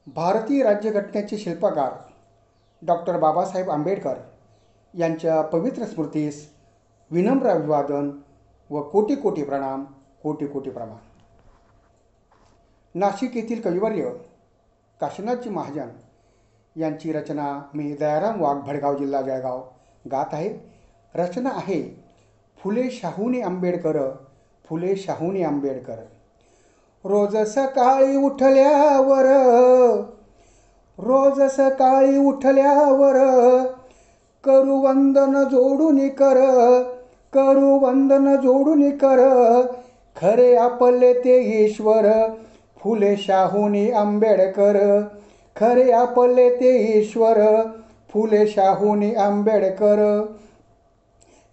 भारतीय राज्यघटनेचे शिल्पकार डॉक्टर बाबासाहेब आंबेडकर यांच्या पवित्र स्मृतीस विनम्र अभिवादन व कोटी कोटी प्रणाम, कोटी कोटी प्रणाम. नाशिक येथील कविवर्य काशीनाथजी महाजन यांची रचना मी दयाराम वाघ, भडगाव जिल्हा जळगाव गात आहे. रचना आहे फुले शाहूने आंबेडकर, फुले शाहूने आंबेडकर. रोज सकाळी उठल्यावर, रोज सकाळी उठल्यावर करू वंदन जोडून कर, करू वंदन जोडून कर. खरे आपले ते ईश्वर फुले शाहूने आंबेडकर, खरे आपले ते ईश्वर फुले शाहूने आंबेडकर.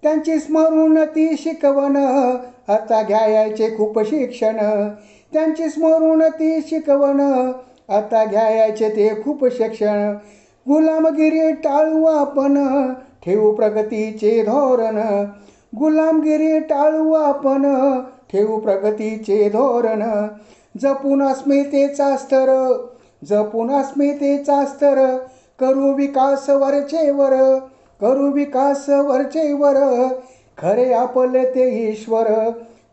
त्यांची स्मरून ती शिकवण आता घ्यायचे खूप शिक्षण, त्यांची स्मरून ती शिकवण आता घ्यायचे ते खूप शिक्षण. गुलामगिरी टाळू आपण ठेवू प्रगतीचे धोरण, गुलामगिरी टाळू आपण ठेवू प्रगतीचे धोरण. जपून अस्मितेचा स्तर, जपून अस्मितेचा स्तर करू विकास वरचेवर, करू विकास वरचेवर. खरे आपले ते ईश्वर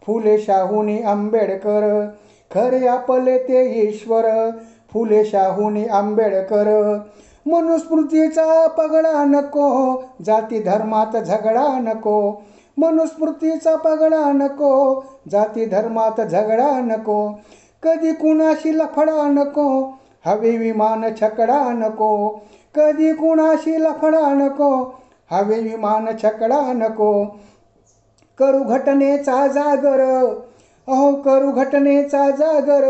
फुले शाहूने आंबेडकर, खरे आपले ते ईश्वर फुले शाहूने आंबेडकर. मनुस्मृतीचा पगडा नको, जाती धर्मात झगडा नको, मनुस्मृतीचा पगडा नको, जाती धर्मात झगडा नको. कधी कुणाशी लफडा नको, हवे विमान छकडा नको, कधी कुणाशी लफडा नको, हवे विमान छकडा नको. करू घटनेचा जागर, अहो करू घटनेचा जागर.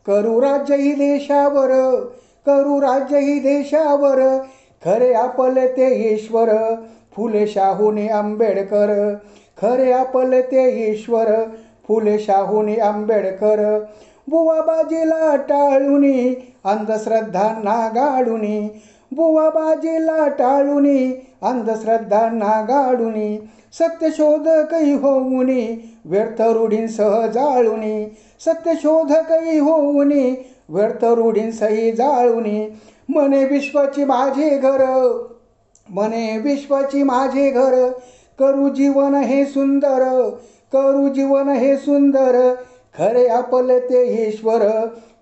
करू राज्य ही देशावर, करू राज्य ही देशावर. खरे आपले ते ईश्वर फुले शाहूने आंबेडकर, खरे आपले ते ईश्वर फुले शाहूने आंबेडकर. बुवाबाजीला टाळूनी अंधश्रद्धांना गाडूनी, बुवाबाजीला टाळूनी अंधश्रद्धांना गाडूनी. सत्यशोधकही होऊनी व्यर्थ रूढींसह जाळूनी, सत्यशोधकही होऊनी व्यर्थ रूढींसही जाळूनी. मने विश्वाची माझे घर, मने विश्वाची माझे घर. करू जीवन हे सुंदर, करू जीवन हे सुंदर. खरे आपले ते ईश्वर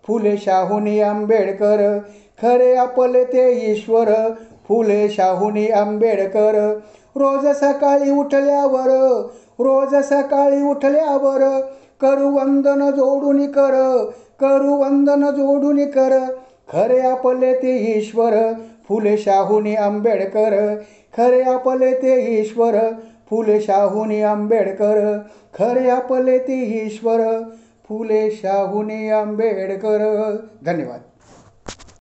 फुले शाहूने आंबेडकर, खरे आपले ते ईश्वर फुले शाहूने आंबेडकर. रोज सकाळी उठल्यावर, रोज सकाळी उठल्यावर करू वंदन जोडून कर, करू वंदन जोडून कर. खरे आपले ते ईश्वर फुले शाहूने आंबेडकर, खरे आपले ते ईश्वर फुले शाहूने आंबेडकर. खरे आपले ते ईश्वर फुले शाहूने आंबेडकर. धन्यवाद.